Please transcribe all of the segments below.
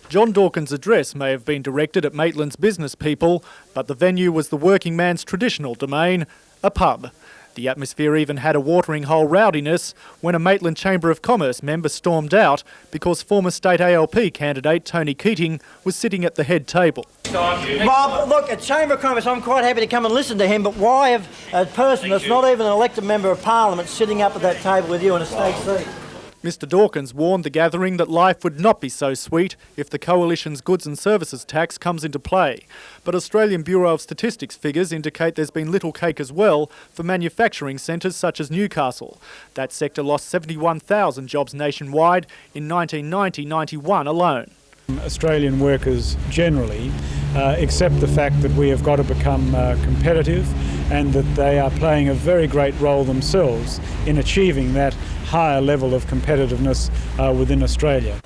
John Dawkins' address may have been directed at Maitland's business people, but the venue was the working man's traditional domain, a pub. The atmosphere even had a watering hole rowdiness when a Maitland Chamber of Commerce member stormed out because former state ALP candidate Tony Keating was sitting at the head table. Bob, look, at Chamber of Commerce, I'm quite happy to come and listen to him, but why have a person that's not even an elected member of Parliament sitting up at that table with you in a state seat? Mr Dawkins warned the gathering that life would not be so sweet if the Coalition's goods and services tax comes into play. But Australian Bureau of Statistics figures indicate there's been little cake as well for manufacturing centres such as Newcastle. That sector lost 71,000 jobs nationwide in 1990-91 alone. Australian workers generally accept the fact that we have got to become competitive and that they are playing a very great role themselves in achieving that higher level of competitiveness within Australia.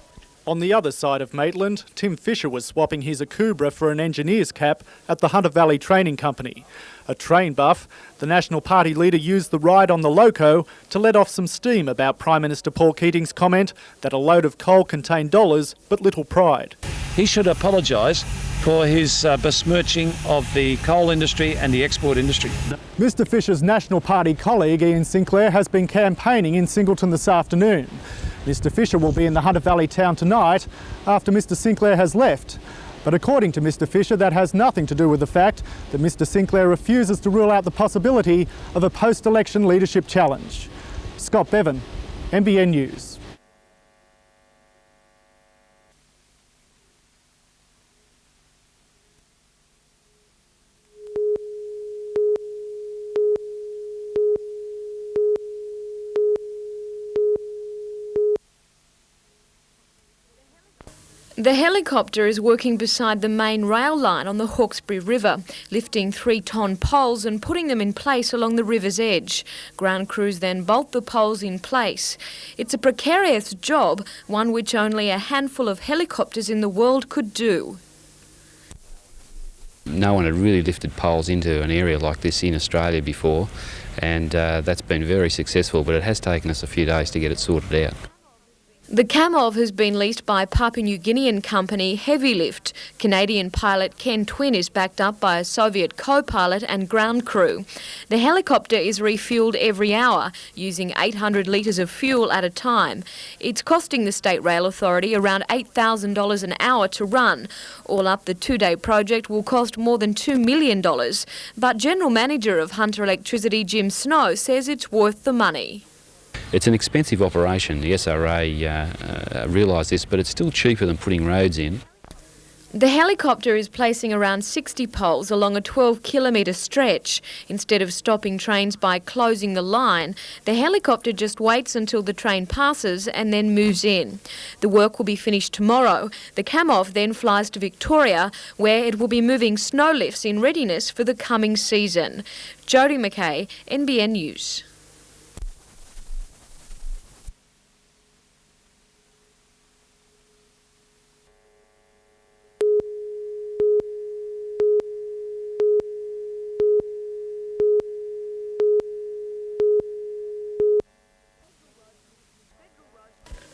On the other side of Maitland, Tim Fisher was swapping his Akubra for an engineer's cap at the Hunter Valley Training Company. A train buff, the National Party leader used the ride on the loco to let off some steam about Prime Minister Paul Keating's comment that a load of coal contained dollars but little pride. He should apologise for his besmirching of the coal industry and the export industry. Mr Fisher's National Party colleague Ian Sinclair has been campaigning in Singleton this afternoon. Mr Fisher will be in the Hunter Valley town tonight after Mr Sinclair has left. But according to Mr Fisher, that has nothing to do with the fact that Mr Sinclair refuses to rule out the possibility of a post-election leadership challenge. Scott Bevan, NBN News. The helicopter is working beside the main rail line on the Hawkesbury River, lifting 3-ton poles and putting them in place along the river's edge. Ground crews then bolt the poles in place. It's a precarious job, one which only a handful of helicopters in the world could do. No one had really lifted poles into an area like this in Australia before, and that's been very successful, but it has taken us a few days to get it sorted out. The Camov has been leased by Papua New Guinean company Heavy Lift. Canadian pilot Ken Twin is backed up by a Soviet co-pilot and ground crew. The helicopter is refuelled every hour, using 800 litres of fuel at a time. It's costing the State Rail Authority around $8,000 an hour to run. All up, the 2-day project will cost more than $2 million. But General Manager of Hunter Electricity Jim Snow says it's worth the money. It's an expensive operation. The SRA realise this, but it's still cheaper than putting roads in. The helicopter is placing around 60 poles along a 12-kilometre stretch. Instead of stopping trains by closing the line, the helicopter just waits until the train passes and then moves in. The work will be finished tomorrow. The Camov then flies to Victoria, where it will be moving snow lifts in readiness for the coming season. Jodie McKay, NBN News.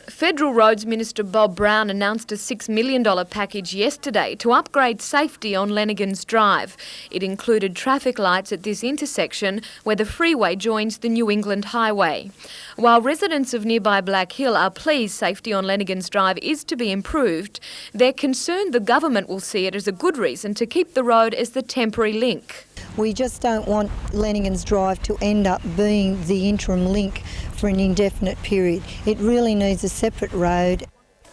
Federal Roads Minister Bob Brown announced a $6 million package yesterday to upgrade safety on Lenigan's Drive. It included traffic lights at this intersection where the freeway joins the New England Highway. While residents of nearby Black Hill are pleased safety on Lenigan's Drive is to be improved, they're concerned the government will see it as a good reason to keep the road as the temporary link. We just don't want Lenigan's Drive to end up being the interim link for an indefinite period. It really needs a separate road.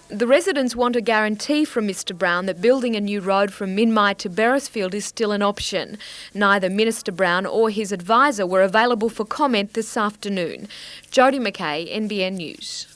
The residents want a guarantee from Mr Brown that building a new road from Minmai to Beresfield is still an option. Neither Minister Brown or his advisor were available for comment this afternoon. Jodie McKay, NBN News.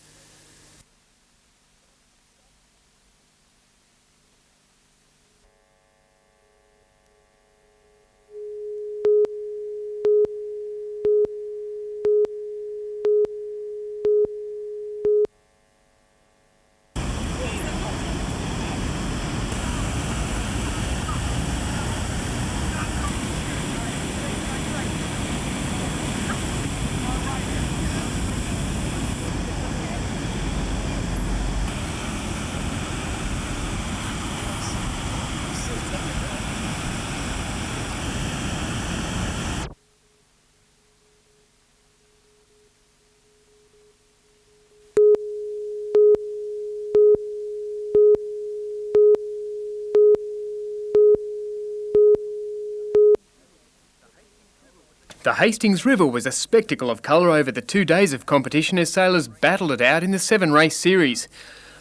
The Hastings River was a spectacle of colour over the 2 days of competition as sailors battled it out in the 7-race series.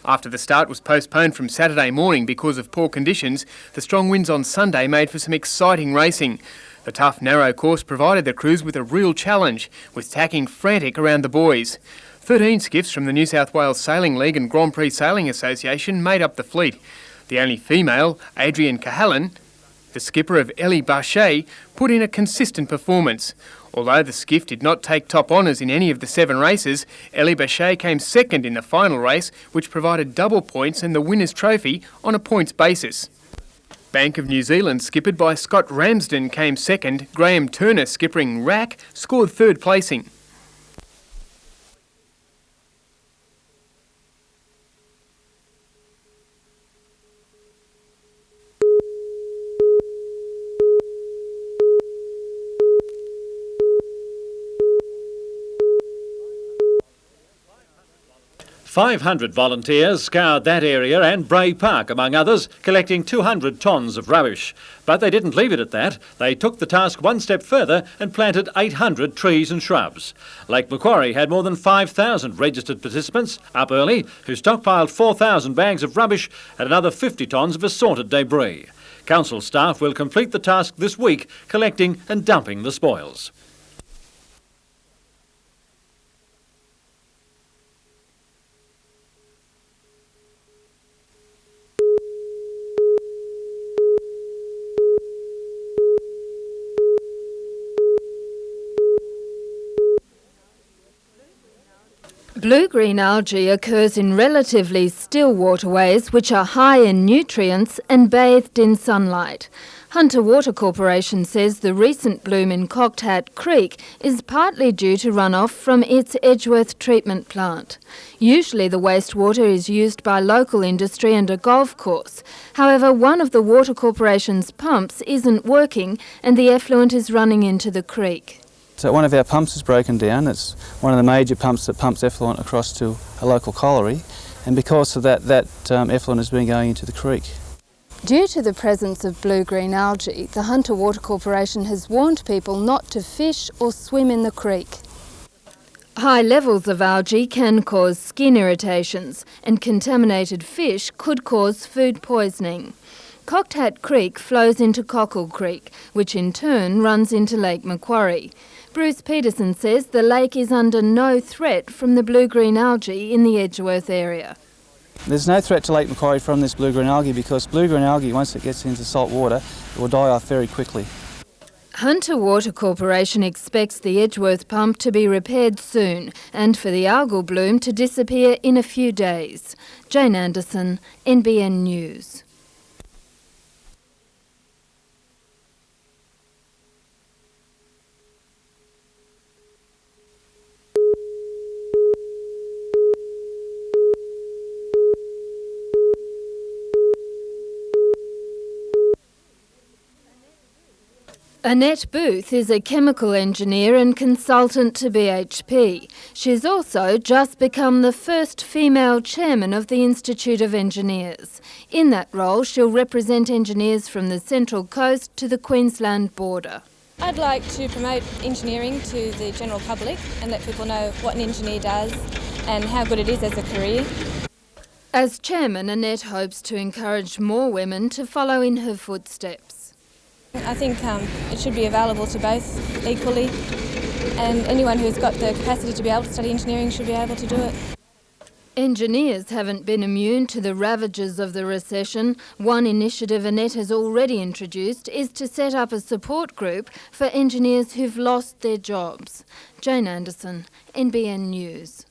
After the start was postponed from Saturday morning because of poor conditions, the strong winds on Sunday made for some exciting racing. The tough, narrow course provided the crews with a real challenge, with tacking frantic around the buoys. 13 skiffs from the New South Wales Sailing League and Grand Prix Sailing Association made up the fleet. The only female, Adrienne Cahallan, the skipper of Ellie Bachet, put in a consistent performance. Although the skiff did not take top honours in any of the 7 races, Ellie Bachet came second in the final race, which provided double points and the winner's trophy on a points basis. Bank of New Zealand, skippered by Scott Ramsden, came second. Graham Turner, skippering RAC, scored third placing. "500 volunteers scoured that area and Bray Park, among others, collecting 200 tonnes of rubbish. But they didn't leave it at that. They took the task one step further and planted 800 trees and shrubs. Lake Macquarie had more than 5,000 registered participants up early, who stockpiled 4,000 bags of rubbish and another 50 tonnes of assorted debris. Council staff will complete the task this week, collecting and dumping the spoils. Blue-green algae occurs in relatively still waterways which are high in nutrients and bathed in sunlight. Hunter Water Corporation says the recent bloom in Cocked Hat Creek is partly due to runoff from its Edgeworth treatment plant. Usually the wastewater is used by local industry and a golf course. However, one of the Water Corporation's pumps isn't working and the effluent is running into the creek. So one of our pumps is broken down. It's one of the major pumps that pumps effluent across to a local colliery, and because of that effluent has been going into the creek. Due to the presence of blue-green algae, the Hunter Water Corporation has warned people not to fish or swim in the creek. High levels of algae can cause skin irritations, and contaminated fish could cause food poisoning. Cocked Hat Creek flows into Cockle Creek, which in turn runs into Lake Macquarie. Bruce Peterson says the lake is under no threat from the blue-green algae in the Edgeworth area. There's no threat to Lake Macquarie from this blue-green algae because blue-green algae, once it gets into salt water, it will die off very quickly. Hunter Water Corporation expects the Edgeworth pump to be repaired soon and for the algal bloom to disappear in a few days. Jane Anderson, NBN News. Annette Booth is a chemical engineer and consultant to BHP. She's also just become the first female chairman of the Institute of Engineers. In that role, she'll represent engineers from the Central Coast to the Queensland border. I'd like to promote engineering to the general public and let people know what an engineer does and how good it is as a career. As chairman, Annette hopes to encourage more women to follow in her footsteps. I think it should be available to both equally, and anyone who's got the capacity to be able to study engineering should be able to do it. Engineers haven't been immune to the ravages of the recession. One initiative Annette has already introduced is to set up a support group for engineers who've lost their jobs. Jane Anderson, NBN News.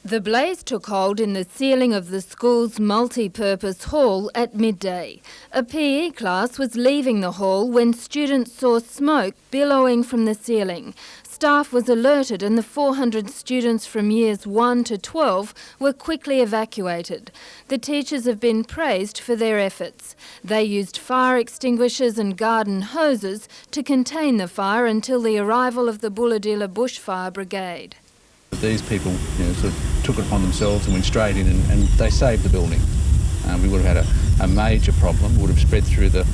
The blaze took hold in the ceiling of the school's multi-purpose hall at midday. A PE class was leaving the hall when students saw smoke billowing from the ceiling. Staff was alerted and the 400 students from years 1 to 12 were quickly evacuated. The teachers have been praised for their efforts. They used fire extinguishers and garden hoses to contain the fire until the arrival of the Bulladilla Bushfire Brigade. These people sort of took it upon themselves and went straight in and they saved the building. We would have had a major problem, would have spread through the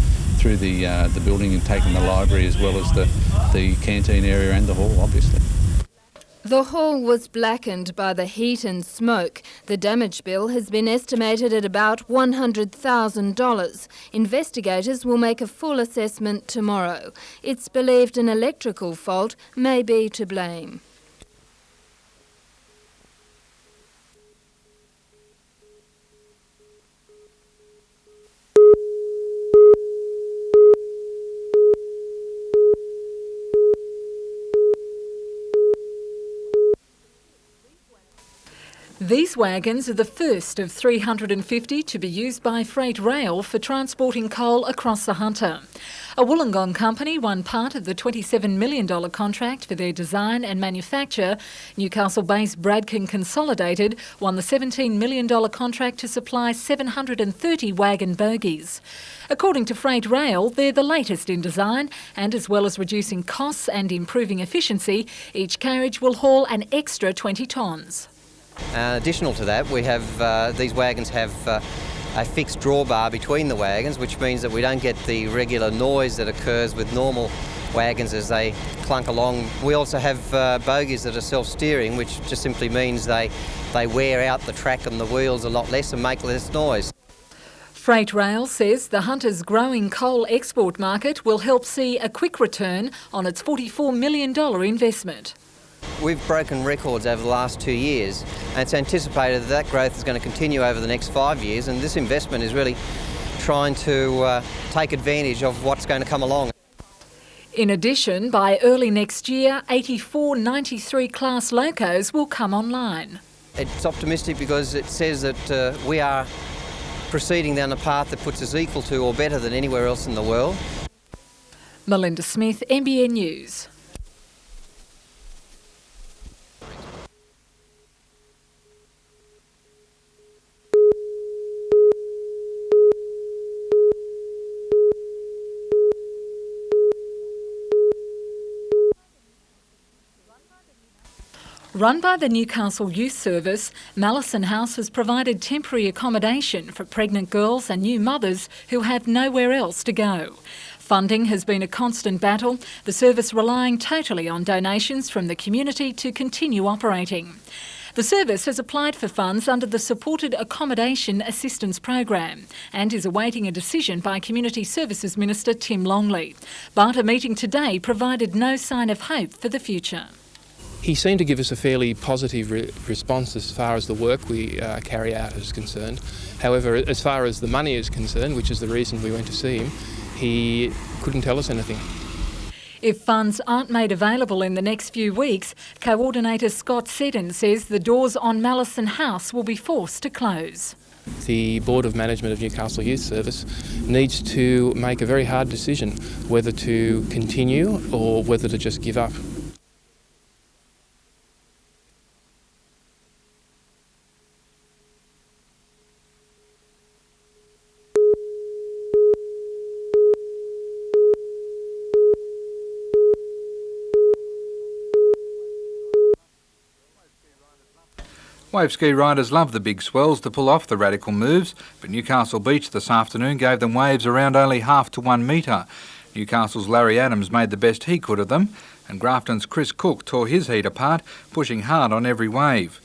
building and taken the library as well as the canteen area and the hall, obviously. The hall was blackened by the heat and smoke. The damage bill has been estimated at about $100,000. Investigators will make a full assessment tomorrow. It's believed an electrical fault may be to blame. These wagons are the first of 350 to be used by Freight Rail for transporting coal across the Hunter. A Wollongong company won part of the $27 million contract for their design and manufacture. Newcastle-based Bradkin Consolidated won the $17 million contract to supply 730 wagon bogies. According to Freight Rail, they're the latest in design, and as well as reducing costs and improving efficiency, each carriage will haul an extra 20 tonnes. Additional to that, we have these wagons have a fixed drawbar between the wagons, which means that we don't get the regular noise that occurs with normal wagons as they clunk along. We also have bogies that are self-steering, which just simply means they wear out the track and the wheels a lot less and make less noise. Freight Rail says the Hunter's growing coal export market will help see a quick return on its $44 million investment. We've broken records over the last 2 years, and it's anticipated that that growth is going to continue over the next 5 years, and this investment is really trying to take advantage of what's going to come along. In addition, by early next year, 84 93 class locos will come online. It's optimistic because it says that we are proceeding down a path that puts us equal to or better than anywhere else in the world. Melinda Smith, NBN News. Run by the Newcastle Youth Service, Mallison House has provided temporary accommodation for pregnant girls and new mothers who have nowhere else to go. Funding has been a constant battle, the service relying totally on donations from the community to continue operating. The service has applied for funds under the Supported Accommodation Assistance Program and is awaiting a decision by Community Services Minister Tim Longley. But a meeting today provided no sign of hope for the future. He seemed to give us a fairly positive response as far as the work we carry out is concerned. However, as far as the money is concerned, which is the reason we went to see him, he couldn't tell us anything. If funds aren't made available in the next few weeks, Coordinator Scott Seddon says the doors on Mallison House will be forced to close. The Board of Management of Newcastle Youth Service needs to make a very hard decision whether to continue or whether to just give up. Wave ski riders love the big swells to pull off the radical moves, but Newcastle Beach this afternoon gave them waves around only half to 1 metre. Newcastle's Larry Adams made the best he could of them, and Grafton's Chris Cook tore his heat apart, pushing hard on every wave.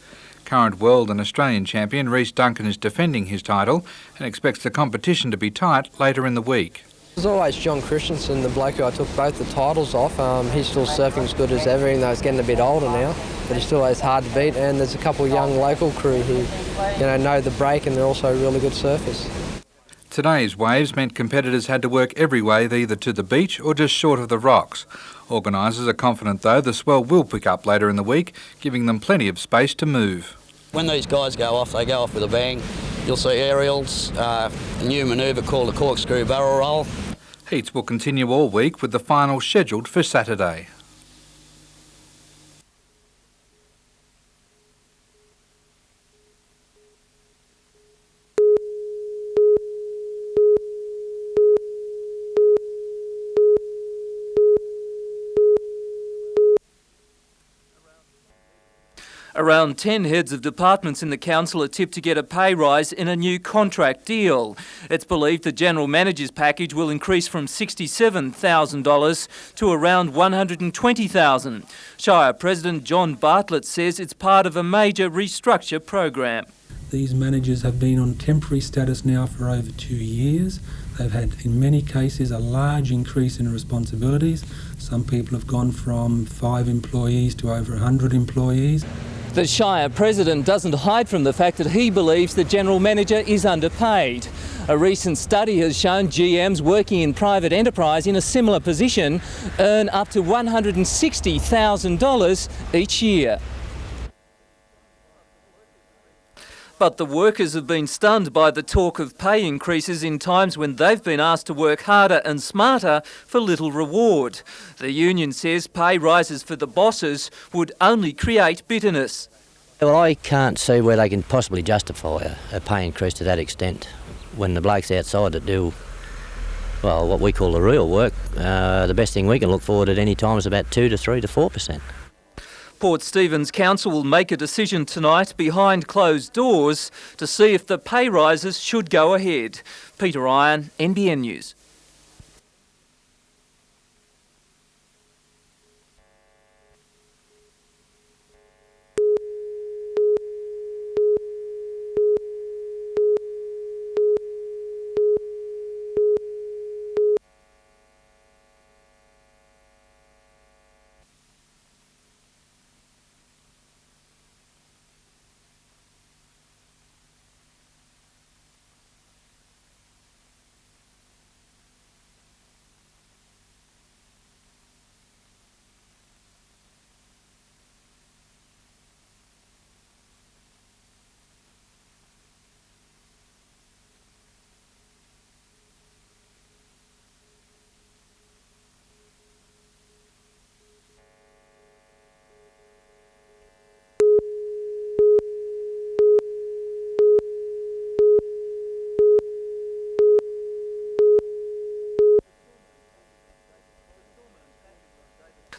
Current world and Australian champion Rhys Duncan is defending his title and expects the competition to be tight later in the week. There's always John Christensen, the bloke who I took both the titles off. He's still surfing as good as ever, even though he's getting a bit older now. But he still is hard to beat. And there's a couple of young local crew who, know the break, and they're also really good surfers. Today's waves meant competitors had to work every wave either to the beach or just short of the rocks. Organisers are confident, though, the swell will pick up later in the week, giving them plenty of space to move. When these guys go off, they go off with a bang. You'll see aerials, a new manoeuvre called the corkscrew barrel roll. Heats will continue all week with the final scheduled for Saturday. Around 10 heads of departments in the council are tipped to get a pay rise in a new contract deal. It's believed the general manager's package will increase from $67,000 to around $120,000. Shire President John Bartlett says it's part of a major restructure program. These managers have been on temporary status now for over 2 years. They've had, in many cases, a large increase in responsibilities. Some people have gone from 5 employees to over 100 employees. The Shire President doesn't hide from the fact that he believes the General Manager is underpaid. A recent study has shown GMs working in private enterprise in a similar position earn up to $160,000 each year. But the workers have been stunned by the talk of pay increases in times when they've been asked to work harder and smarter for little reward. The union says pay rises for the bosses would only create bitterness. Well, I can't see where they can possibly justify a pay increase to that extent when the blokes outside that do, well, what we call the real work, the best thing we can look forward at any time is about 2 to 3 to 4%. Port Stephens Council will make a decision tonight behind closed doors to see if the pay rises should go ahead. Peter Ryan, NBN News.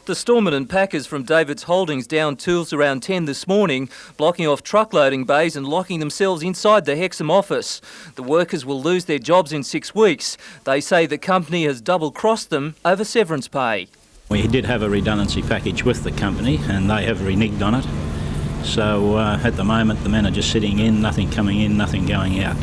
The Stormont and Packers from David's Holdings downed tools around 10 this morning, blocking off truck loading bays and locking themselves inside the Hexham office. The workers will lose their jobs in 6 weeks. They say the company has double-crossed them over severance pay. We did have a redundancy package with the company and they have reneged on it. So at the moment the men are just sitting in, nothing coming in, nothing going out.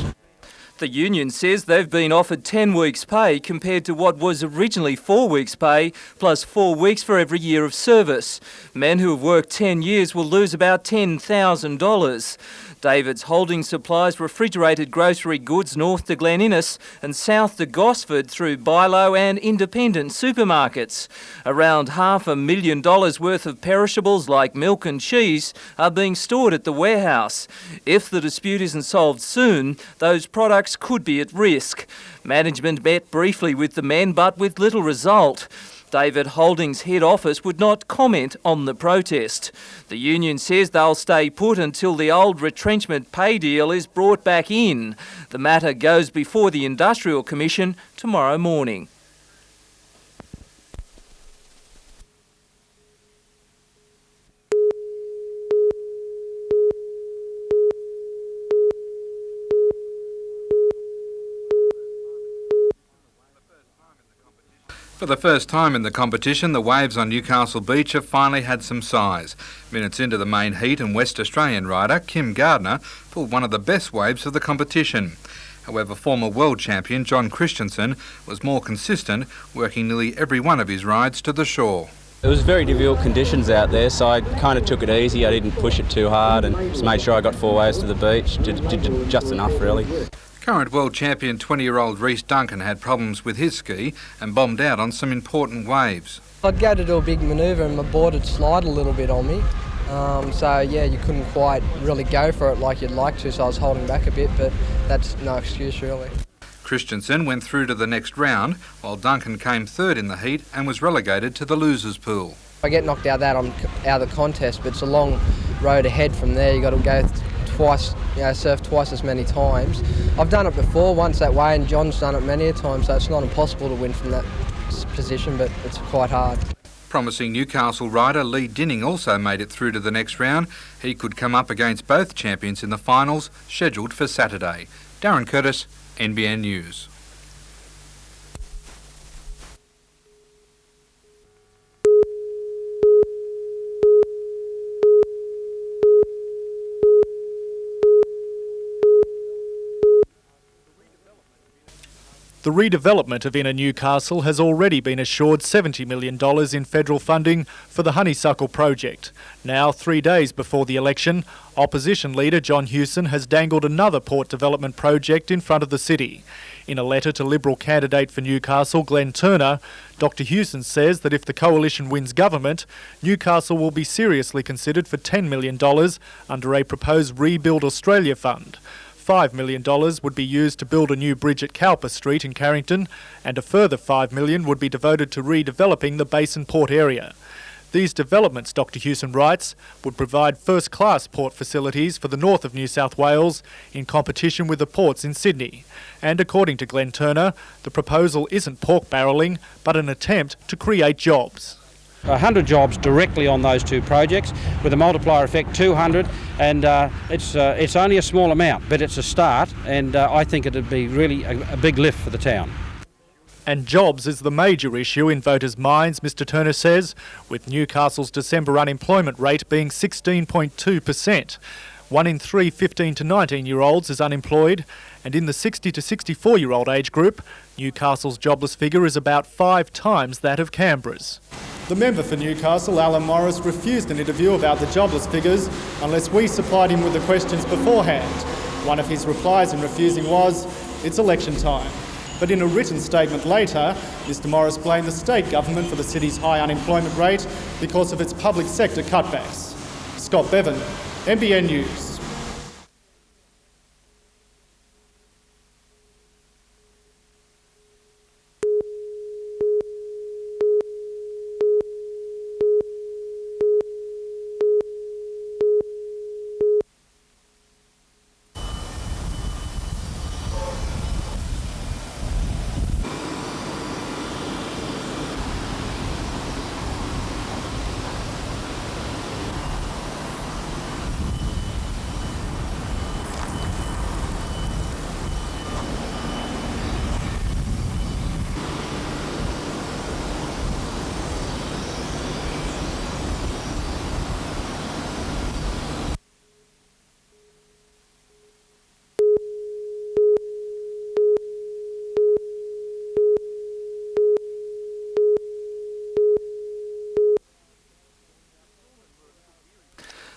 The union says they've been offered 10 weeks' pay compared to what was originally 4 weeks' pay, plus 4 weeks for every year of service. Men who have worked 10 years will lose about $10,000. David's Holdings supplies refrigerated grocery goods north to Glen Innes and south to Gosford through Bilo and independent supermarkets. Around $500,000 worth of perishables like milk and cheese are being stored at the warehouse. If the dispute isn't solved soon, those products could be at risk. Management met briefly with the men but with little result. David Holdings' head office would not comment on the protest. The union says they'll stay put until the old retrenchment pay deal is brought back in. The matter goes before the Industrial Commission tomorrow morning. For the first time in the competition, the waves on Newcastle Beach have finally had some size. Minutes into the main heat, and West Australian rider Kim Gardner pulled one of the best waves of the competition. However, former world champion John Christensen was more consistent, working nearly every one of his rides to the shore. It was very difficult conditions out there, so I kind of took it easy. I didn't push it too hard and just made sure I got 4 waves to the beach. Did just enough, really. Current world champion 20-year-old Rhys Duncan had problems with his ski and bombed out on some important waves. I'd go to do a big manoeuvre and my board would slide a little bit on me. So yeah, you couldn't quite really go for it like you'd like to, so I was holding back a bit, but that's no excuse really. Christensen went through to the next round, while Duncan came third in the heat and was relegated to the losers pool. If I get knocked out I'm out of the contest, but it's a long road ahead from there. You've got to go twice, surf twice as many times. I've done it before, once that way, and John's done it many a time, so it's not impossible to win from that position, but it's quite hard. Promising Newcastle rider Lee Dinning also made it through to the next round. He could come up against both champions in the finals, scheduled for Saturday. Darren Curtis, NBN News. The redevelopment of Inner Newcastle has already been assured $70 million in federal funding for the Honeysuckle project. Now, 3 days before the election, opposition leader John Hewson has dangled another port development project in front of the city. In a letter to Liberal candidate for Newcastle, Glenn Turner, Dr Hewson says that if the coalition wins government, Newcastle will be seriously considered for $10 million under a proposed Rebuild Australia fund. $5 million would be used to build a new bridge at Cowper Street in Carrington, and a further $5 million would be devoted to redeveloping the Basin Port area. These developments, Dr Hewson writes, would provide first-class port facilities for the north of New South Wales in competition with the ports in Sydney. And according to Glenn Turner, the proposal isn't pork barrelling, but an attempt to create jobs. 100 jobs directly on those two projects with a multiplier effect 200, and it's only a small amount, but it's a start, and I think it'd be really a big lift for the town. And jobs is the major issue in voters' minds, Mr Turner says, with Newcastle's December unemployment rate being 16.2%. 1 in 3 15 to 19-year-olds is unemployed, and in the 60 to 64-year-old age group, Newcastle's jobless figure is about 5 times that of Canberra's. The member for Newcastle, Alan Morris, refused an interview about the jobless figures unless we supplied him with the questions beforehand. One of his replies in refusing was, "It's election time." But in a written statement later, Mr Morris blamed the state government for the city's high unemployment rate because of its public sector cutbacks. Scott Bevan, NBN News.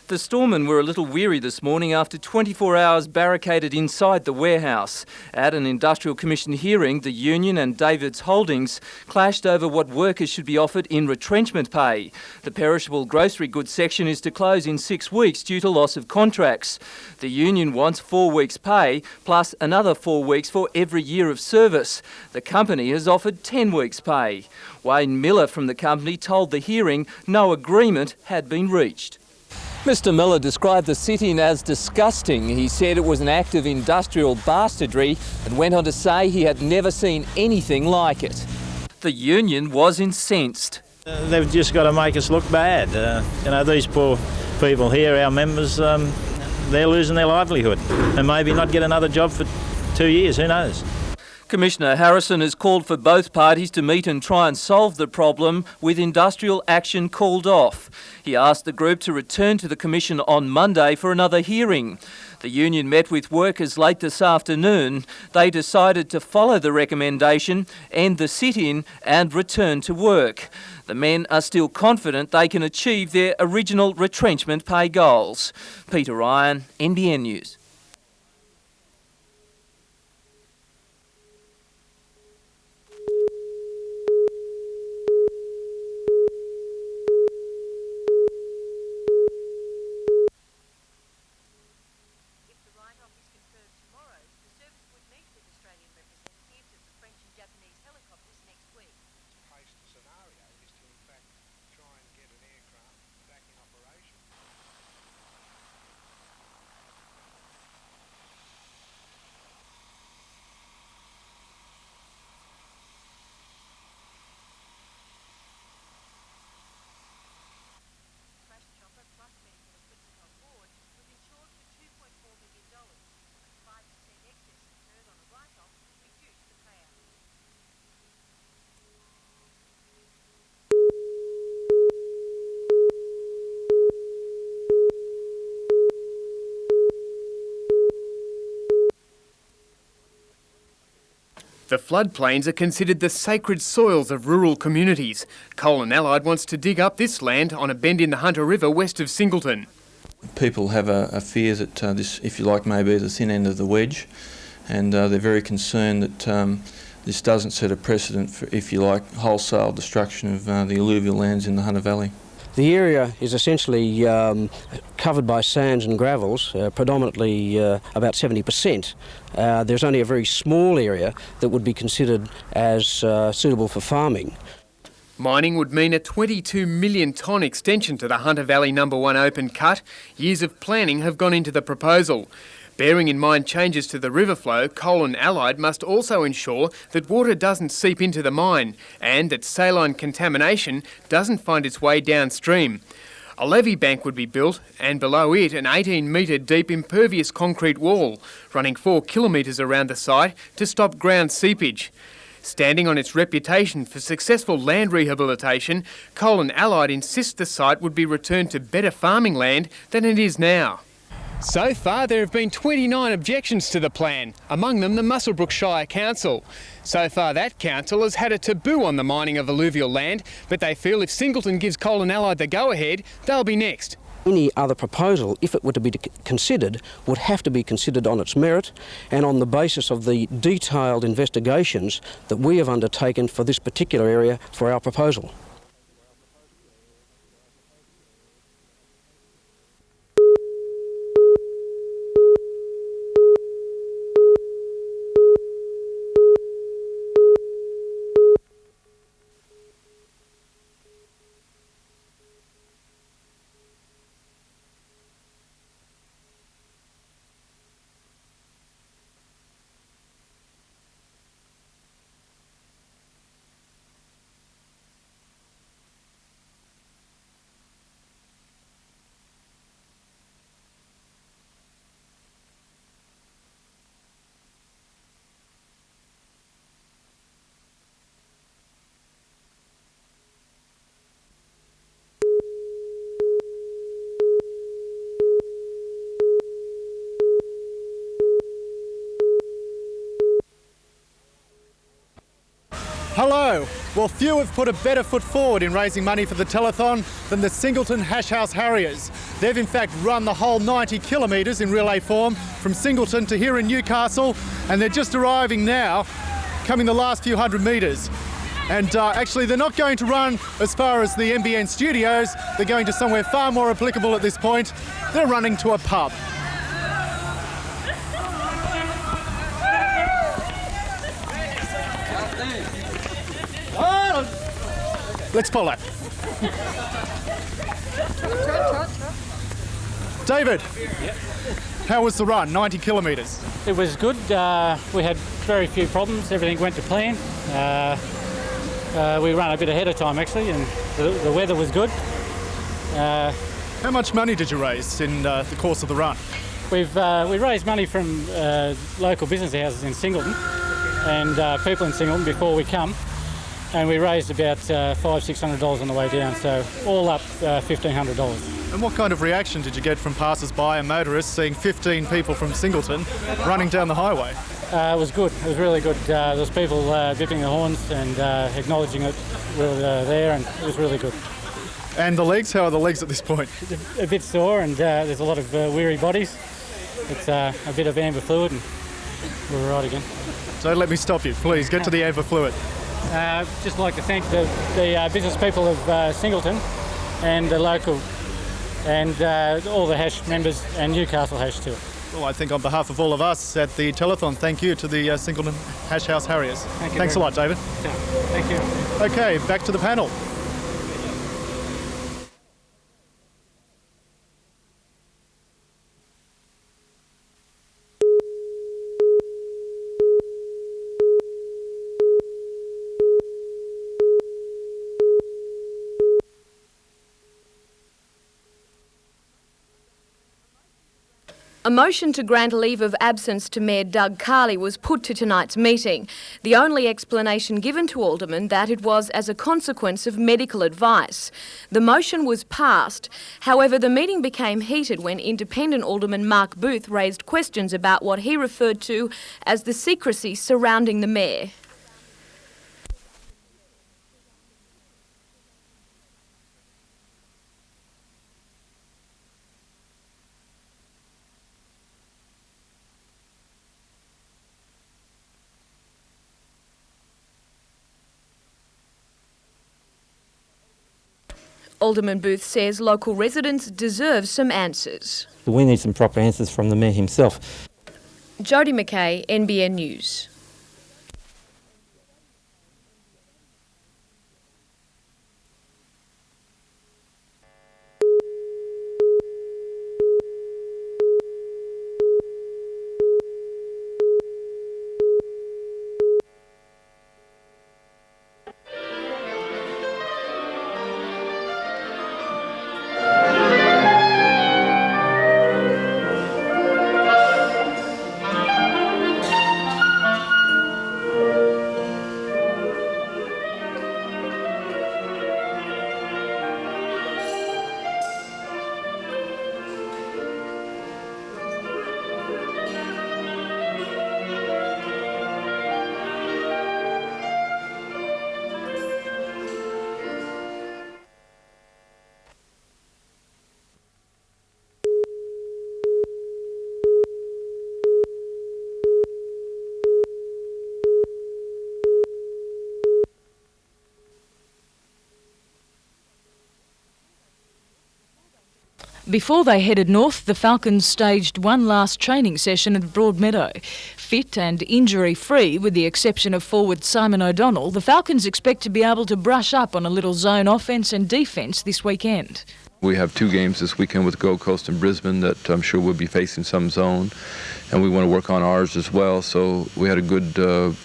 The storemen were a little weary this morning after 24 hours barricaded inside the warehouse. At an Industrial Commission hearing, the union and David's Holdings clashed over what workers should be offered in retrenchment pay. The perishable grocery goods section is to close in 6 weeks due to loss of contracts. The union wants 4 weeks' pay plus another 4 weeks for every year of service. The company has offered 10 weeks' pay. Wayne Miller from the company told the hearing no agreement had been reached. Mr Miller described the sit-in as disgusting. He said it was an act of industrial bastardry and went on to say he had never seen anything like it. The union was incensed. They've just got to make us look bad. These poor people here, our members, they're losing their livelihood and maybe not get another job for 2 years, who knows? Commissioner Harrison has called for both parties to meet and try and solve the problem with industrial action called off. He asked the group to return to the Commission on Monday for another hearing. The union met with workers late this afternoon. They decided to follow the recommendation, end the sit-in and return to work. The men are still confident they can achieve their original retrenchment pay goals. Peter Ryan, NBN News. The floodplains are considered the sacred soils of rural communities. Colin Allied wants to dig up this land on a bend in the Hunter River west of Singleton. People have a fear that this, if you like, may be the thin end of the wedge, and they're very concerned that this doesn't set a precedent for, if you like, wholesale destruction of the alluvial lands in the Hunter Valley. The area is essentially covered by sands and gravels, predominantly about 70%. There's only a very small area that would be considered as suitable for farming. Mining would mean a 22 million tonne extension to the Hunter Valley No. 1 open cut. Years of planning have gone into the proposal. Bearing in mind changes to the river flow, Colin Allied must also ensure that water doesn't seep into the mine and that saline contamination doesn't find its way downstream. A levee bank would be built and below it an 18-metre deep impervious concrete wall running 4 kilometres around the site to stop ground seepage. Standing on its reputation for successful land rehabilitation, Colin Allied insists the site would be returned to better farming land than it is now. So far, there have been 29 objections to the plan, among them the Muswellbrook Shire Council. So far, that council has had a taboo on the mining of alluvial land, but they feel if Singleton gives Colin Allied the go-ahead, they'll be next. Any other proposal, if it were to be considered, would have to be considered on its merit and on the basis of the detailed investigations that we have undertaken for this particular area for our proposal. Hello. Well, few have put a better foot forward in raising money for the telethon than the Singleton Hash House Harriers. They've in fact run the whole 90 kilometres in relay form from Singleton to here in Newcastle, and they're just arriving now, coming the last few hundred metres. And actually they're not going to run as far as the NBN studios, they're going to somewhere far more applicable at this point. They're running to a pub. Let's follow. David, how was the run? 90 kilometres. It was good. We had very few problems. Everything went to plan. We ran a bit ahead of time actually, and the weather was good. How much money did you raise in the course of the run? We raised money from local business houses in Singleton and people in Singleton before we come. And we raised about $500-600 on the way down, so all up $1,500. And what kind of reaction did you get from passers-by and motorists seeing 15 people from Singleton running down the highway? It was good. It was really good. There was people dipping their horns and acknowledging that we were there, and it was really good. And the legs? How are the legs at this point? A bit sore, and there's a lot of weary bodies. It's a bit of amber fluid, and we're right again. Don't let me stop you. Please get to the amber fluid. Just like to thank the business people of Singleton and the local and all the Hash members and Newcastle Hash too. Well, I think on behalf of all of us at the telethon, thank you to the Singleton Hash House Harriers. Thanks a lot, David. Yeah, thank you. Okay, back to the panel. A motion to grant a leave of absence to Mayor Doug Carley was put to tonight's meeting. The only explanation given to Aldermen that it was as a consequence of medical advice. The motion was passed. However, the meeting became heated when Independent Alderman Mark Booth raised questions about what he referred to as the secrecy surrounding the Mayor. Alderman Booth says local residents deserve some answers. We need some proper answers from the Mayor himself. Jodie McKay, NBN News. Before they headed north, the Falcons staged one last training session at Broadmeadow. Fit and injury-free, with the exception of forward Simon O'Donnell, the Falcons expect to be able to brush up on a little zone offence and defence this weekend. We have 2 games this weekend with Gold Coast and Brisbane that I'm sure we'll be facing some zone, and we want to work on ours as well, so we had a good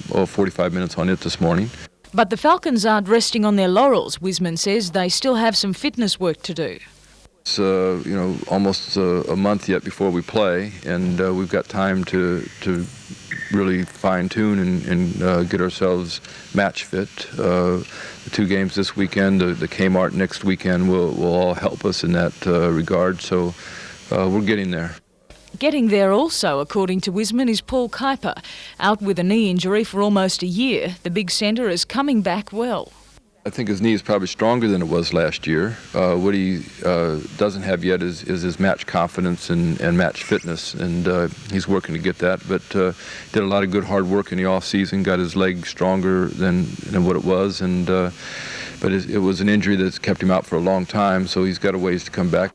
45 minutes on it this morning. But the Falcons aren't resting on their laurels. Wiseman says they still have some fitness work to do. It's almost a month yet before we play, and we've got time to really fine-tune and get ourselves match fit. The 2 games this weekend, the Kmart next weekend will all help us in that regard, so we're getting there. Getting there also, according to Wiseman, is Paul Kuiper. Out with a knee injury for almost a year, the big centre is coming back well. I think his knee is probably stronger than it was last year. What he doesn't have yet is his match confidence and match fitness, and he's working to get that. But did a lot of good hard work in the off season, got his leg stronger than what it was, and but it was an injury that's kept him out for a long time, so he's got a ways to come back.